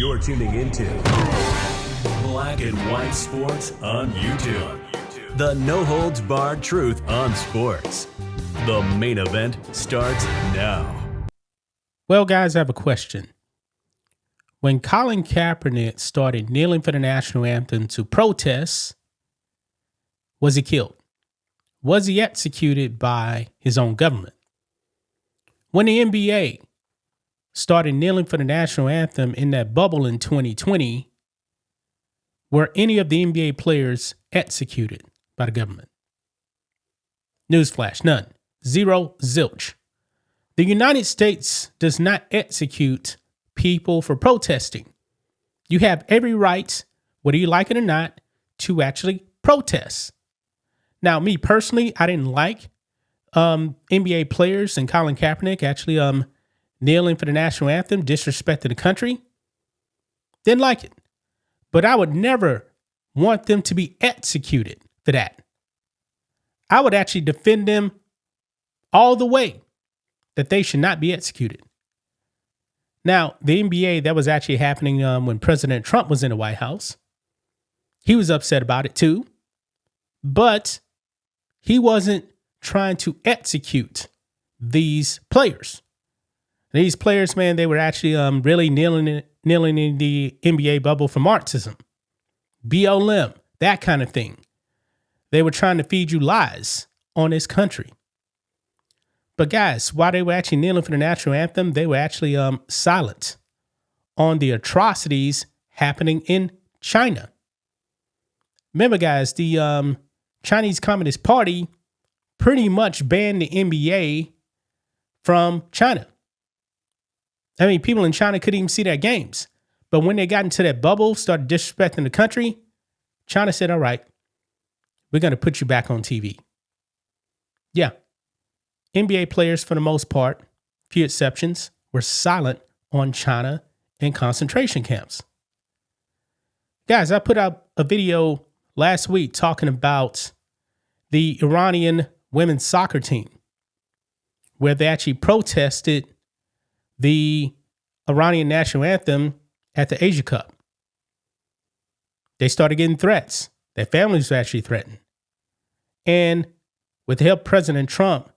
You're tuning into Black and White Sports on YouTube. The no-holds-barred truth on sports. The main event starts now. Well, guys, I have a question. When Colin Kaepernick started kneeling for the national anthem to protest, was he killed? Was he executed by his own government? When the NBA started kneeling for the national anthem in that bubble in 2020, were any of the NBA players executed by the government? Newsflash, none. Zero, zilch. The United States does not execute people for protesting. You have every right, whether you like it or not, to actually protest. Now, me personally, I didn't like NBA players and Colin Kaepernick actually kneeling for the national anthem, disrespecting the country. Didn't like it. But I would never want them to be executed for that. I would actually defend them all the way that they should not be executed. Now, the NBA, that was actually happening when President Trump was in the White House. He was upset about it too. But he wasn't trying to execute these players. These players, man, they were actually really kneeling in the NBA bubble for Marxism, BLM, that kind of thing. They were trying to feed you lies on this country. But guys, while they were actually kneeling for the national anthem, they were actually silent on the atrocities happening in China. Remember, guys, the Chinese Communist Party pretty much banned the NBA from China. I mean, people in China couldn't even see their games. But when they got into that bubble, started disrespecting the country, China said, all right, we're going to put you back on TV. Yeah. NBA players, for the most part, few exceptions, were silent on China and concentration camps. Guys, I put out a video last week talking about the Iranian women's soccer team, where they actually protested the Iranian national anthem at the Asia Cup. They started getting threats. Their families were actually threatened. And with the help of President Trump,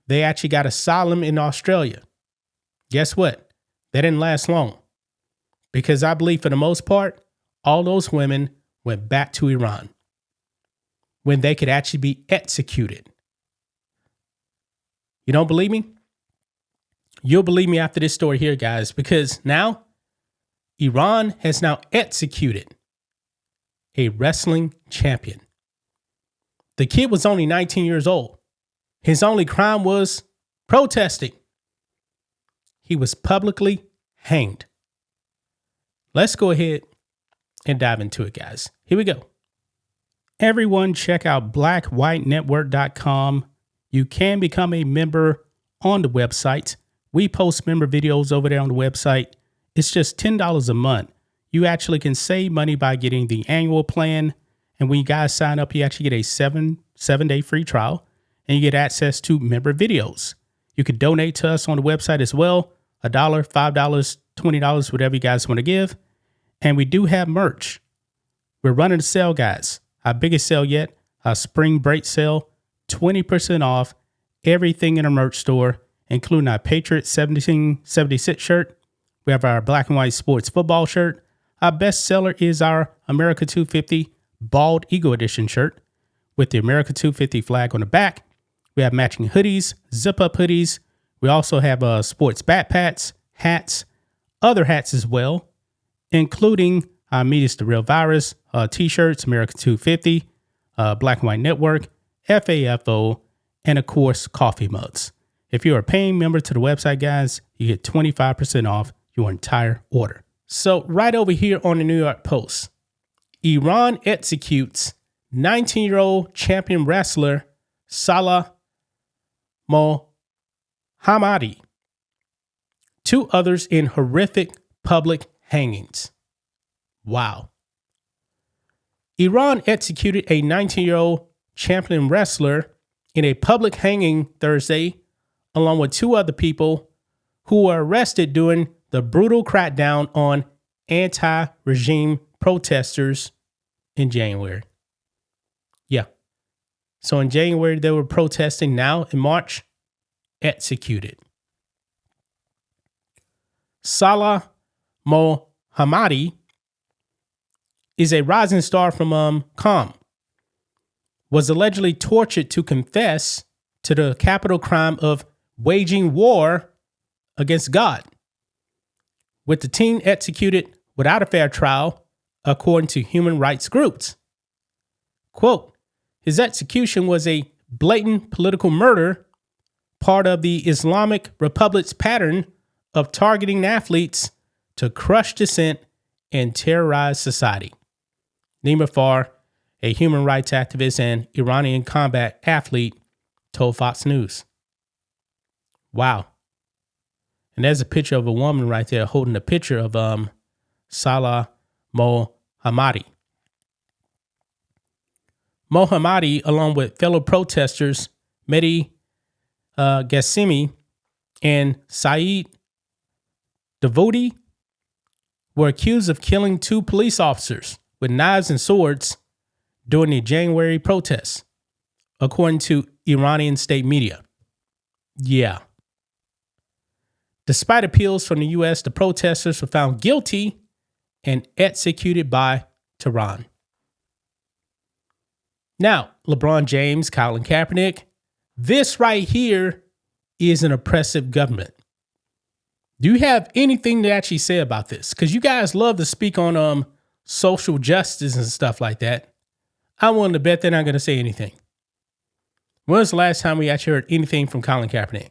they actually got asylum in Australia. Guess what? That didn't last long. Because I believe for the most part, all those women went back to Iran when they could actually be executed. You don't believe me? You'll believe me after this story here, guys, because now Iran has now executed a wrestling champion. The kid was only 19 years old. His only crime was protesting. He was publicly hanged. Let's go ahead and dive into it, guys. Here we go. Everyone check out blackwhitenetwork.com. You can become a member on the website. We post member videos over there on the website. It's just $10 a month. You actually can save money by getting the annual plan. And when you guys sign up, you actually get a seven-day free trial. And you get access to member videos. You can donate to us on the website as well. $1, $5, $20, whatever you guys want to give. And we do have merch. We're running a sale, guys. Our biggest sale yet, our spring break sale. 20% off everything in our merch store, including our Patriot 1776 shirt. We have our Black and White Sports football shirt. Our best seller is our America 250 Bald Eagle Edition shirt with the America 250 flag on the back. We have matching hoodies, zip-up hoodies. We also have sports backpacks, hats, other hats as well, including Meet the Real Virus, T-shirts, America 250, Black and White Network, FAFO, and of course, coffee mugs. If you're a paying member to the website, guys, you get 25% off your entire order. So right over here on the New York Post, Iran executes 19-year-old champion wrestler Salah Mohammadi. 2 others in horrific public hangings. Wow. Iran executed a 19-year-old champion wrestler in a public hanging Thursday, along with 2 other people who were arrested during the brutal crackdown on anti-regime protesters in January. Yeah. So in January, they were protesting. Now in March, executed. Salah Mohammadi is a rising star from Qom. Was allegedly tortured to confess to the capital crime of waging war against God, with the teen executed without a fair trial, according to human rights groups. Quote, his execution was a blatant political murder, part of the Islamic Republic's pattern of targeting athletes to crush dissent and terrorize society. Nima Farr, a human rights activist and Iranian combat athlete, told Fox News. Wow. And there's a picture of a woman right there holding a picture of Salah Mohammadi. Mohammadi, along with fellow protesters Mehdi Ghassemi and Saeed Davodi, were accused of killing 2 police officers with knives and swords during the January protests, according to Iranian state media. Yeah. Despite appeals from the U.S., the protesters were found guilty and executed by Tehran. Now, LeBron James, Colin Kaepernick, this right here is an oppressive government. Do you have anything to actually say about this? Because you guys love to speak on social justice and stuff like that. I'm willing to bet they're not going to say anything. When was the last time we actually heard anything from Colin Kaepernick?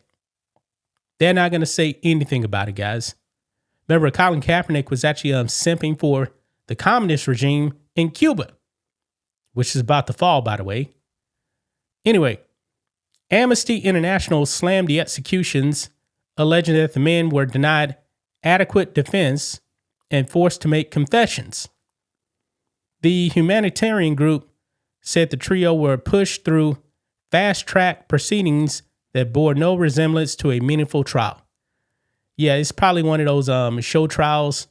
They're not going to say anything about it, guys. Remember, Colin Kaepernick was actually simping for the communist regime in Cuba, which is about to fall, by the way. Anyway, Amnesty International slammed the executions, alleging that the men were denied adequate defense and forced to make confessions. The humanitarian group said the trio were pushed through fast-track proceedings that bore no resemblance to a meaningful trial. Yeah, it's probably one of those show trials.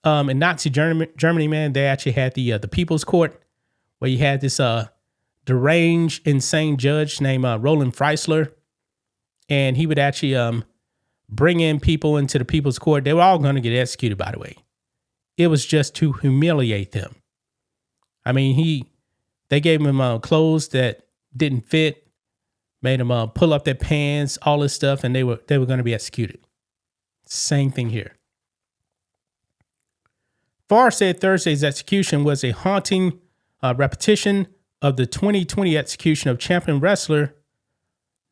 In Nazi Germany, man, they actually had the People's Court, where you had this deranged, insane judge named Roland Freisler, and he would actually bring in people into the People's Court. They were all going to get executed, by the way. It was just to humiliate them. I mean, they gave him clothes that didn't fit, made them pull up their pants, all this stuff, and they were going to be executed. Same thing here. Farr said Thursday's execution was a haunting repetition of the 2020 execution of champion wrestler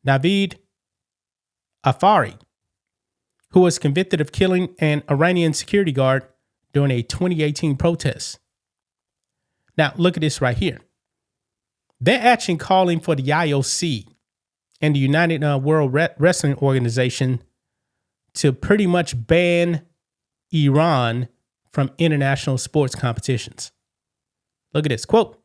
Navid Afari, who was convicted of killing an Iranian security guard during a 2018 protest. Now, look at this right here. They're actually calling for the IOC and the United World Wrestling Organization to pretty much ban Iran from international sports competitions. Look at this. Quote,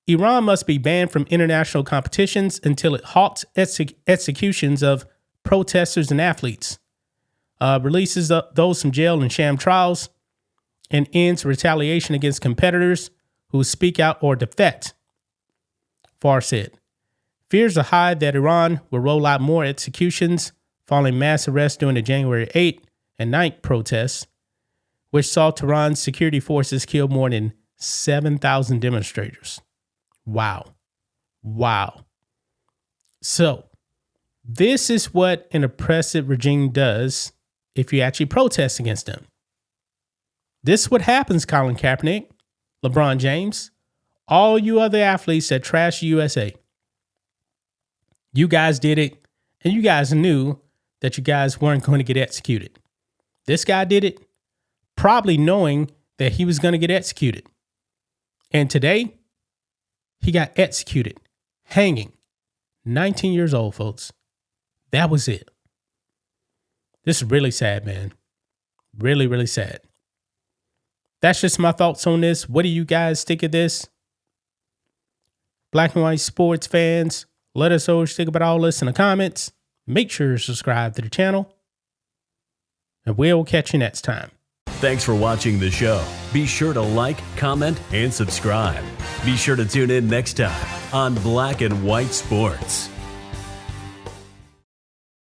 Iran must be banned from international competitions until it halts executions of protesters and athletes, releases those from jail and sham trials, and ends retaliation against competitors who speak out or defect, Farr said. Fears are high that Iran will roll out more executions following mass arrests during the January 8th and 9th protests, which saw Tehran's security forces kill more than 7,000 demonstrators. Wow. So, this is what an oppressive regime does if you actually protest against them. This is what happens, Colin Kaepernick, LeBron James, all you other athletes that trash the USA. You guys did it, and you guys knew that you guys weren't going to get executed. This guy did it, probably knowing that he was going to get executed. And today, he got executed, hanging. 19 years old, folks. That was it. This is really sad, man. Really, really sad. That's just my thoughts on this. What do you guys think of this? Black and white sports fans, let us know what you think about all this in the comments. Make sure to subscribe to the channel. And we'll catch you next time. Thanks for watching the show. Be sure to like, comment, and subscribe. Be sure to tune in next time on Black and White Sports.